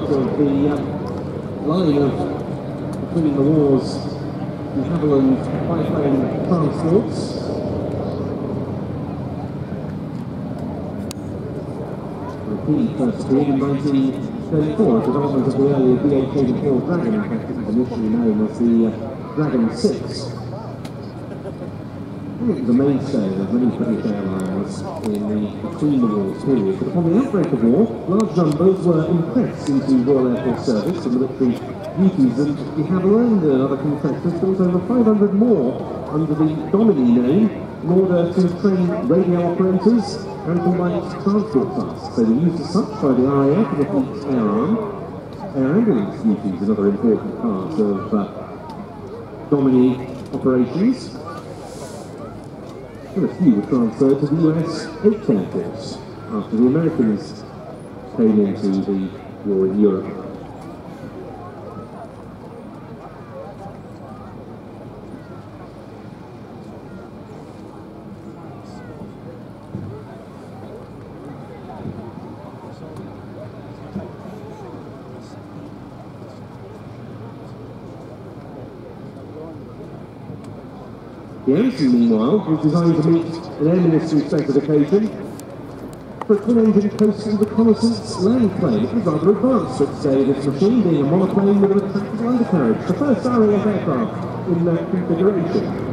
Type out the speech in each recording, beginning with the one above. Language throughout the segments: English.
part of the line of between the wars, the Havilland biplane transports. Repeat first appeared in 1934, development of the earlier pt16 Dragon, in fact it was initially known as the Dragon 6. The mainstay of many British airlines in the between the wars period, but upon the outbreak of war, large numbers were impressed into Royal Air Force service and military duties, and de Havilland and other contractors built over 500 more under the Domini name in order to train radio operators and for light transport tasks. They were used as such by the RAF and the Fleet's Air Arm. Air ambulance duties, another important part of Domini operations. And a few were transferred to the US 8th Air Force after the Americans came into the war in Europe. The Aviation, meanwhile, was designed to meet an Air Ministry specification for a twin-engine coastal reconnaissance land plane. It was rather advanced at today, this machine being a monoplane with an retractable undercarriage, the first RAF aircraft in that configuration.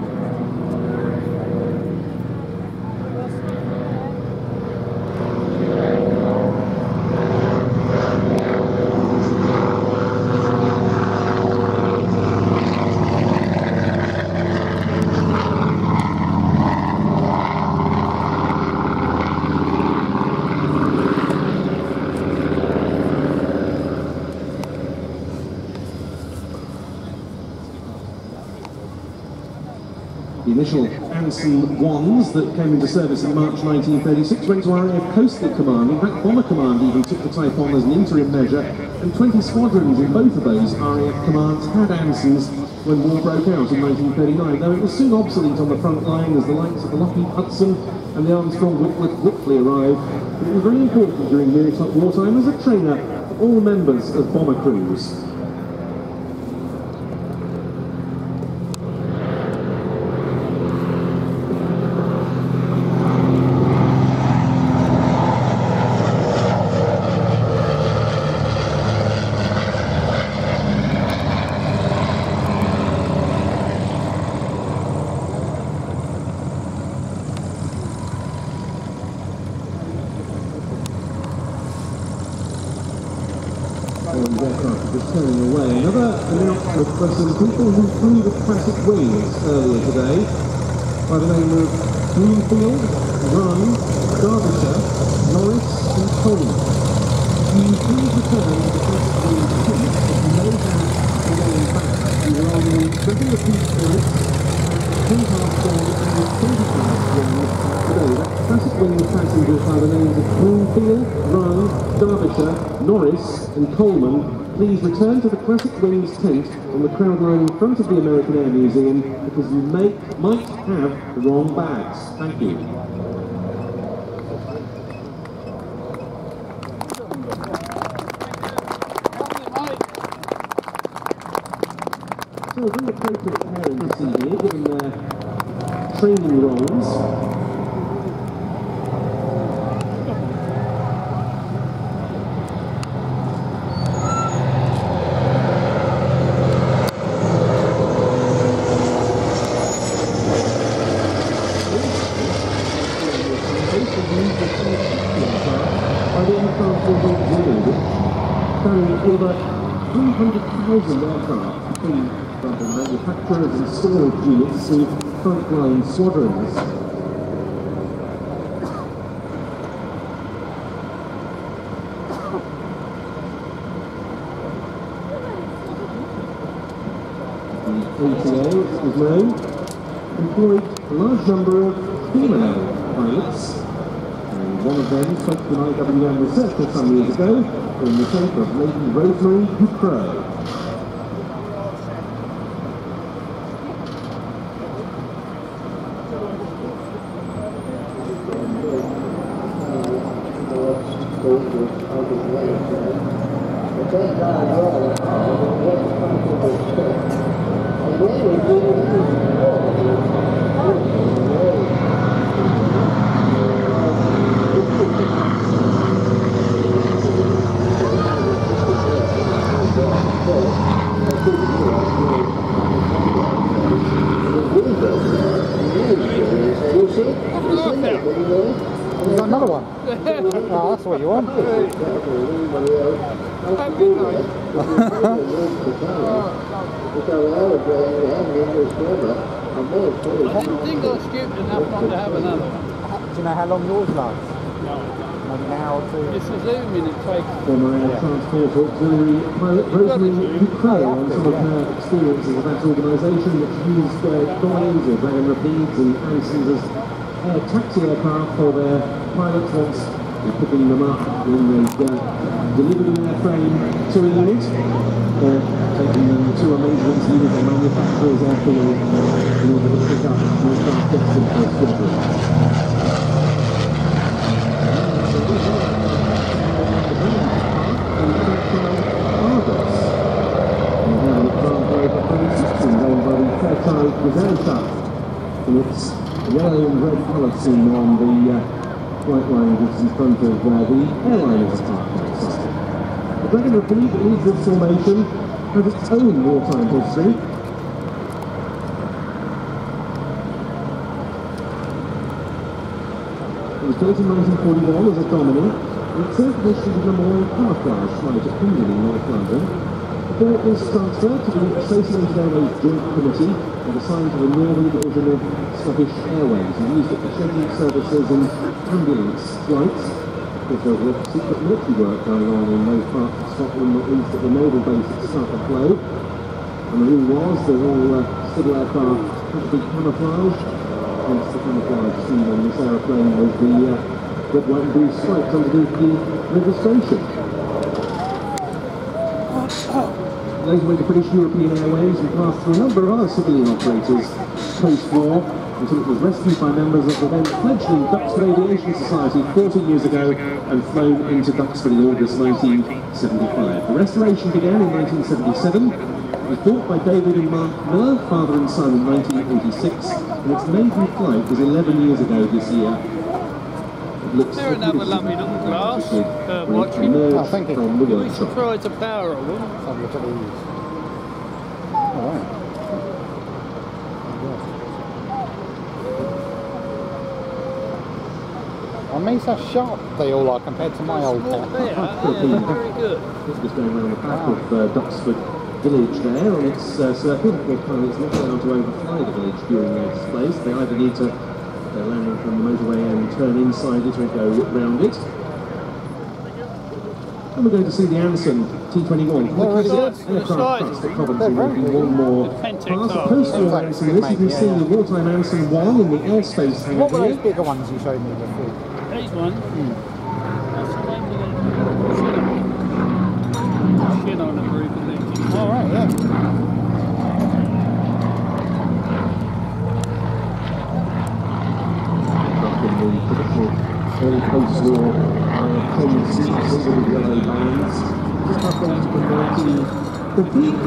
The initial Anson 1s that came into service in March 1936 went to RAF Coastal Command. In fact, Bomber Command even took the type on as an interim measure, and 20 squadrons in both of those RAF commands had Ansons when war broke out in 1939, though it was soon obsolete on the front line as the likes of the Lockheed Hudson and the Armstrong Whitley arrived. But it was very important during wartime as a trainer for all members of bomber crews. These aircraft are just turning away. Another announcement for some people who flew the classic wings earlier today by the name of Bloomfield, Run, Derbyshire, Norris and Coleman. You please return to the classic wings team if you know how to go back. You are on the 20 repeat flights, 10 past 4 and 20 past 1 today. That classic wings passengers by the names of Bloomfield, Run, Derbyshire, Norris and Coleman. Please return to the Classic Wings tent on the crowd line in front of the American Air Museum because you might have the wrong bags. Thank you. So very appropriate parents to see here, given their training roles. Carrying over 300,000 aircraft between manufacturers and storage units to frontline squadrons. The ATA, as was known, employed a large number of female pilots. One of them spoke to an IWM researcher some years ago in the shape of Lady Rosemary Duxford. Is that another one? Oh, that's what you want. I didn't think I was stupid enough not to have another one. Do you know how long yours lasts? Maybe an hour or two. It's assuming it takes. Former air transport auxiliary pilot Rosemary Ducford on some of her experiences of that organisation, which used Doyle's or Dragon Rapids and Ansons as taxi aircraft for their pilots once they're picking them up when they've delivered an airframe to a unit, or taking them to a maintenance unit or manufacturer's airfield in order to pick up aircraft destined for squadron. And it's yellow and red colour seen on the flight line just in front of the airliners parked outside. The Dragon Rapide that leads this formation has its own wartime history. It was built in 1941 as a Domini, and it served the issue of number 1 camouflage flight at Hendon in North London. Before it was transferred to the Associated Airways Joint Committee and assigned to the Northern Division of Scottish Airways and used it for scheduled services and ambulance flights. Because there was secret military work going on in those parts of Scotland, not least at the naval base at Starklow. And the rule was that all civil aircraft had to be camouflaged, hence the camouflage seen on this aeroplane with the red, white and blue stripes underneath the registration. Those went to British European Airways and passed through a number of other civilian operators post-war until it was rescued by members of the then fledgling Duxford Aviation Society 14 years ago and flown into Duxford in August 1975. The restoration began in 1977. It was bought by David and Mark Miller, father and son, in 1986, and its maiden flight was 11 years ago this year. They're another lovely little glass watching. Oh, thank you. We should try to power of them. Have a look at these. Alright. And these are sharp, they all are, compared to my old car. They are, very good. This is going around the back of Duxford village there on its circuit. The pilots not allowed to overfly the village during their displays. They either need to they're landing from the motorway and turn inside it or go round it. And we're going to see the Anson T-21. Aircraft thrust at Coventry will be one more pass. A post-war Anson. This you can see the wartime Anson 1 in the airspace hangar. What were those bigger ones you showed me before? These ones? That's the one with the shin on the roof, I think. Alright, yeah. Early post-war common seats with yellow bands, just up into the 1950.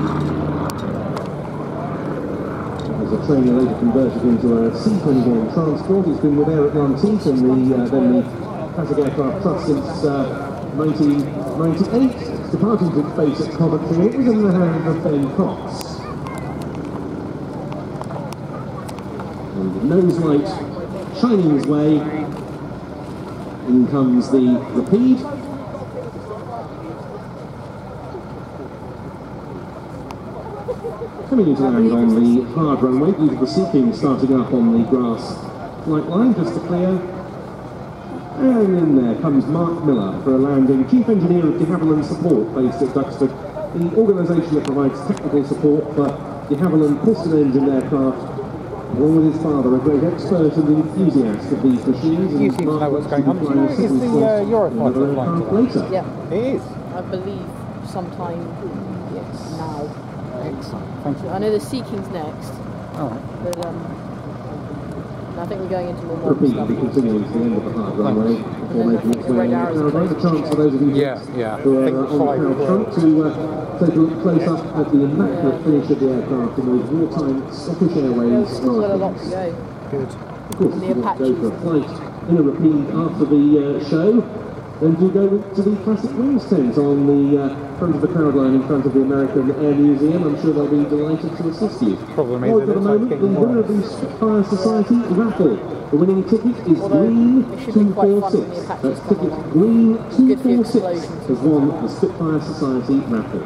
As a train later converted into a C-21 transport, it's been with Air Atlantique and then the classic aircraft trust since 1998. It's departing to base at Coventry. It was in the hands of Ben Cox. And the nose light shining his way. In comes the Rapide. Coming into land on the hard runway due to the Sea King starting up on the grass flight line just to clear. And in there comes Mark Miller for a landing, Chief Engineer of de Havilland Support based at Duxford, the organisation that provides technical support for de Havilland piston-engine aircraft. Along with his father, a great expert and enthusiast of these machines. You seem to know what's going on. Is the Eurofighter flying later? Yeah. It is? I believe sometime now. Excellent. Thank you. I know the Sea King's next. Alright. But And I think we're going into more modern stuff. Repeatedly continuing to the end of the hard runway before making its way Red on arrows the are paradigm. A close. chance for those of you Yeah. who I are think on the 5 proud front to take a look close up at the immaculate finish of the aircraft in those wartime Scottish Airways We've still got a lot to markings. go. Good. Of course, And if the you want to go for a Apaches. flight in a repeat after the show, then do go to the Classic Wings tent on the front of the crowd line in front of the American Air Museum. I'm sure they'll be delighted to assist you. Problem is Or it for the looks like moment, the getting winner of worse. the Spitfire Society raffle. The winning ticket is Although green it should be quite fun when the 246. Apaches That's come ticket along. green Good for 246 explosions. has won the Spitfire Society raffle.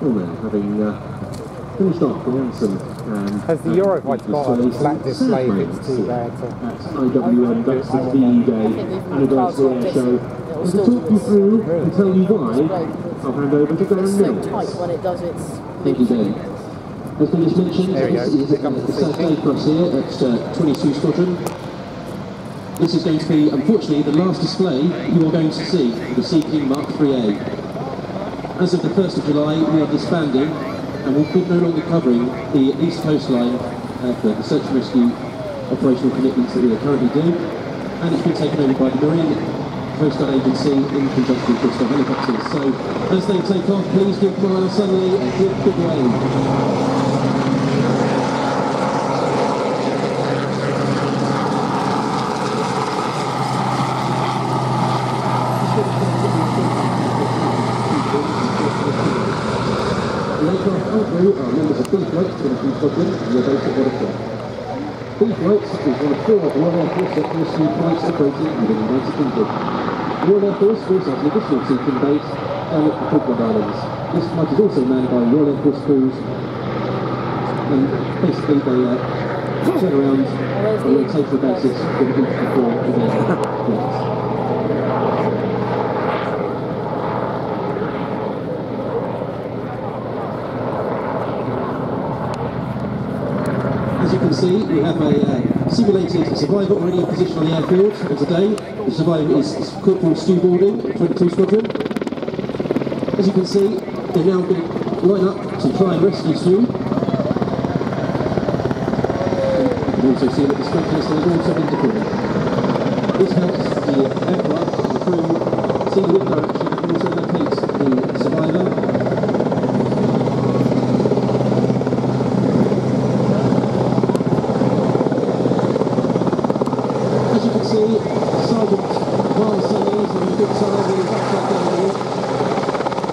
Well then, having finished off the anthem and Has the Eurofighter got a flat display if it's too bad? at IWM Duxford VE Day anniversary air show. It'll And to still talk do you this. through and tell you why, I'll hand over to It's Darren so Mills. tight when it does its Thank you, loop. Dan. As we just mentioned, There we this go. is Here comes the the sad CT. day for us here at 22 Squadron. This is going to be, unfortunately, the last display you are going to see of the Sea King Mark 3A. As of the 1st of July, we are disbanding and will be no longer covering the east coastline for the search and rescue operational commitments that we are currently doing. And it's been taken over by the Marine Coast Guard Agency in conjunction with Coastal Helicopters. So as they take off, please give Miles Sunley a good wave. The aircraft outflow are members of B-Flight, 22 Squadron, and they're based at Waterford. B-Flight is one of 4 Royal Air Force search and rescue flights operating within the United Kingdom. The Royal Air Force also has an additional Sea King base down at the Falkland Islands. This flight is also manned by Royal Air Force crews, and basically they turn around on a rotational basis from each of the 4 of their flights. As you can see, we have a simulated survivor already in position on the airfield for today. The survivor is Corporal Stu Balding, 22 Squadron. As you can see, they're now going to line up to try and rescue Stu. And you can also see that the sprinklers have also been deployed. This helps the aircraft and the crew see the wind direction and also locate the survivor. As you can see, Sergeant Miles Sunley is having a good time with his upside down walk.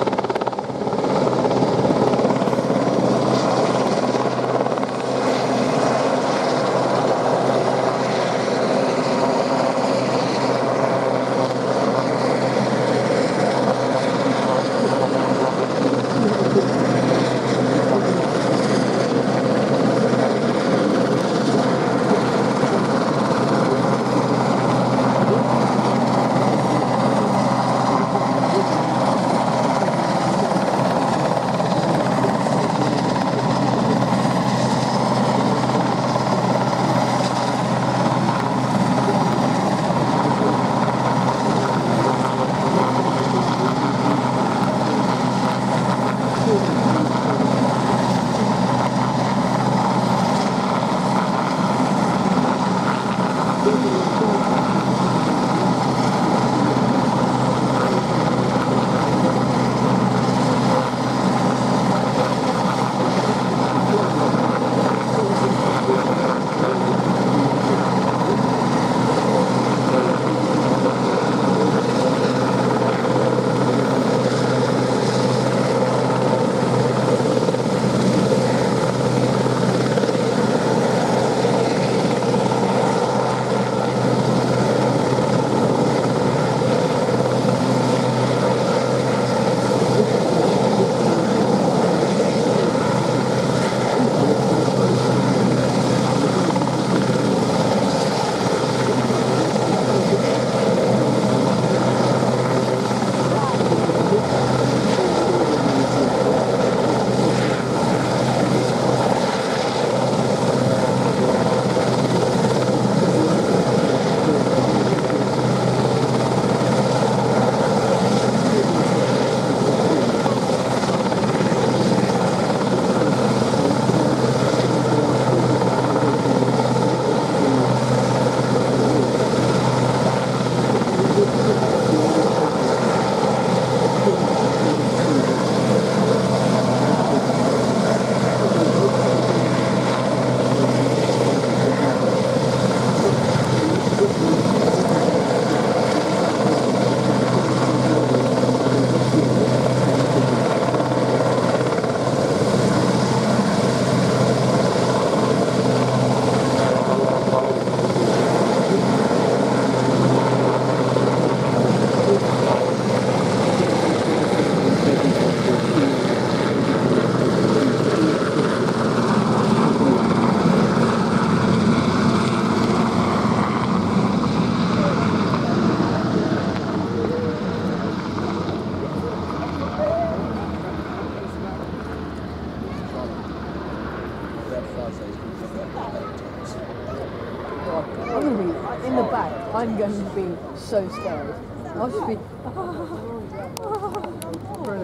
the back, I'm going to be so scared. I'll just be.